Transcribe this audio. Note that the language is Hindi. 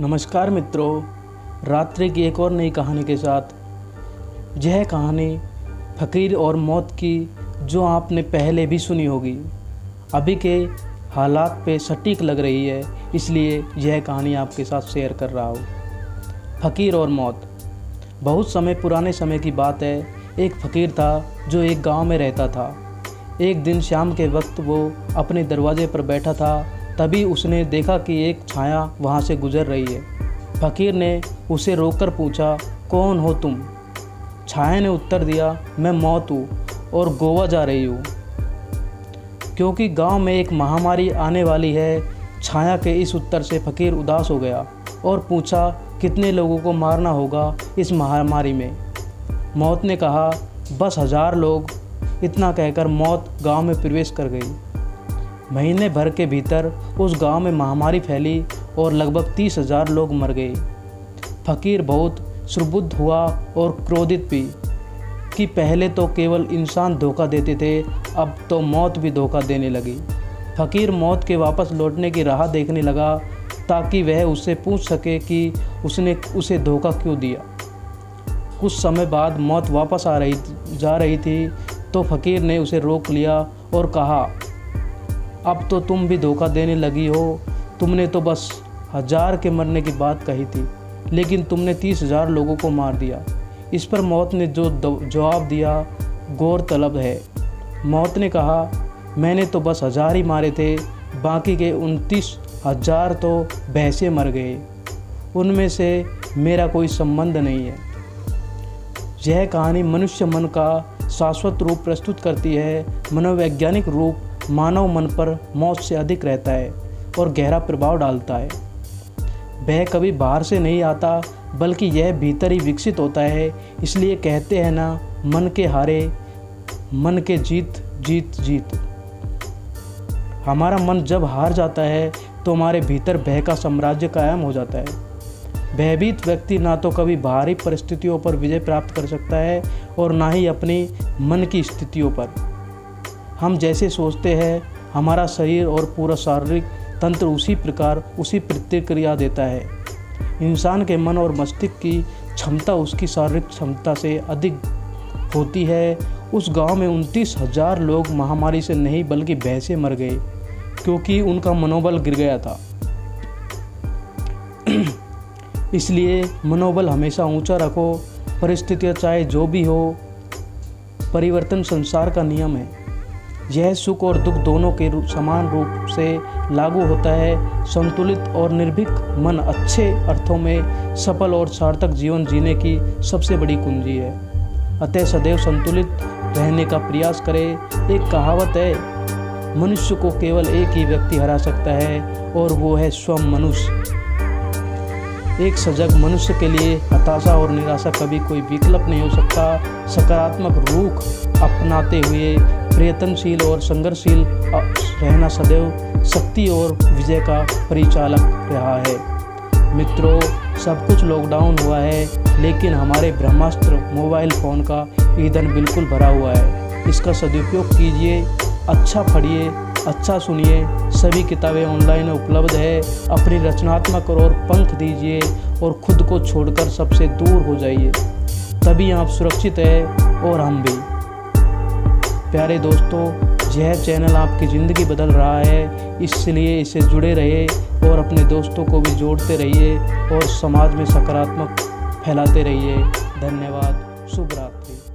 नमस्कार मित्रों, रात्रि की एक और नई कहानी के साथ। यह कहानी फ़कीर और मौत की जो आपने पहले भी सुनी होगी, अभी के हालात पे सटीक लग रही है, इसलिए यह कहानी आपके साथ शेयर कर रहा हूँ। फ़कीर और मौत। बहुत पुराने समय की बात है। एक फ़कीर था जो एक गांव में रहता था। एक दिन शाम के वक्त वो अपने दरवाजे पर बैठा था, तभी उसने देखा कि एक छाया वहाँ से गुजर रही है। फ़कीर ने उसे रोककर पूछा, कौन हो तुम? छाया ने उत्तर दिया, मैं मौत हूँ और गोवा जा रही हूँ, क्योंकि गांव में एक महामारी आने वाली है। छाया के इस उत्तर से फ़कीर उदास हो गया और पूछा, कितने लोगों को मारना होगा इस महामारी में? मौत ने कहा, बस 1000 लोग। इतना कहकर मौत गांव में प्रवेश कर गई। महीने भर के भीतर उस गांव में महामारी फैली और लगभग 30,000 लोग मर गए। फ़कीर बहुत सुरबुद्ध हुआ और क्रोधित भी कि पहले तो केवल इंसान धोखा देते थे, अब तो मौत भी धोखा देने लगी। फ़कीर मौत के वापस लौटने की राह देखने लगा ताकि वह उससे पूछ सके कि उसने उसे धोखा क्यों दिया। कुछ समय बाद मौत वापस जा रही थी तो फ़कीर ने उसे रोक लिया और कहा, अब तो तुम भी धोखा देने लगी हो। तुमने तो बस 1000 के मरने की बात कही थी, लेकिन तुमने 30,000 लोगों को मार दिया। इस पर मौत ने जो जवाब दिया गौर तलब है। मौत ने कहा, मैंने तो बस 1000 ही मारे थे, बाकी के 29,000 तो भैंसे मर गए। उनमें से मेरा कोई संबंध नहीं है। यह कहानी मनुष्य मन का शाश्वत रूप प्रस्तुत करती है। मनोवैज्ञानिक रूप मानव मन पर मौत से अधिक रहता है और गहरा प्रभाव डालता है। वह कभी बाहर से नहीं आता, बल्कि यह भीतर ही विकसित होता है। इसलिए कहते हैं ना, मन के हारे मन के जीत जीत जीत। हमारा मन जब हार जाता है तो हमारे भीतर भय का साम्राज्य कायम हो जाता है। भयभीत व्यक्ति ना तो कभी बाहरी परिस्थितियों पर विजय प्राप्त कर सकता है और ना ही अपनी मन की स्थितियों पर। हम जैसे सोचते हैं, हमारा शरीर और पूरा शारीरिक तंत्र उसी प्रतिक्रिया देता है। इंसान के मन और मस्तिष्क की क्षमता उसकी शारीरिक क्षमता से अधिक होती है। उस गांव में 29,000 लोग महामारी से नहीं बल्कि भय से मर गए, क्योंकि उनका मनोबल गिर गया था। इसलिए मनोबल हमेशा ऊंचा रखो। परिस्थितियाँ चाहे जो भी हो, परिवर्तन संसार का नियम है। यह सुख और दुख दोनों के समान रूप से लागू होता है। संतुलित और निर्भीक मन अच्छे अर्थों में सफल और सार्थक जीवन जीने की सबसे बड़ी कुंजी है। अतः सदैव संतुलित रहने का प्रयास करें। एक कहावत है, मनुष्य को केवल एक ही व्यक्ति हरा सकता है और वो है स्वयं मनुष्य। एक सजग मनुष्य के लिए हताशा और निराशा कभी कोई विकल्प नहीं हो सकता। सकारात्मक रुख अपनाते हुए प्रयत्नशील और संघर्षशील रहना सदैव शक्ति और विजय का परिचालक रहा है। मित्रों, सब कुछ लॉकडाउन हुआ है, लेकिन हमारे ब्रह्मास्त्र मोबाइल फ़ोन का ईंधन बिल्कुल भरा हुआ है। इसका सदुपयोग कीजिए, अच्छा पढ़िए, अच्छा सुनिए। सभी किताबें ऑनलाइन उपलब्ध है। अपनी रचनात्मक और पंख दीजिए और खुद को छोड़कर सबसे दूर हो जाइए, तभी आप सुरक्षित हैं और हम भी। प्यारे दोस्तों, यह चैनल आपकी ज़िंदगी बदल रहा है, इसलिए इसे जुड़े रहिए और अपने दोस्तों को भी जोड़ते रहिए और समाज में सकारात्मक फैलाते रहिए। धन्यवाद। शुभ रात्रि।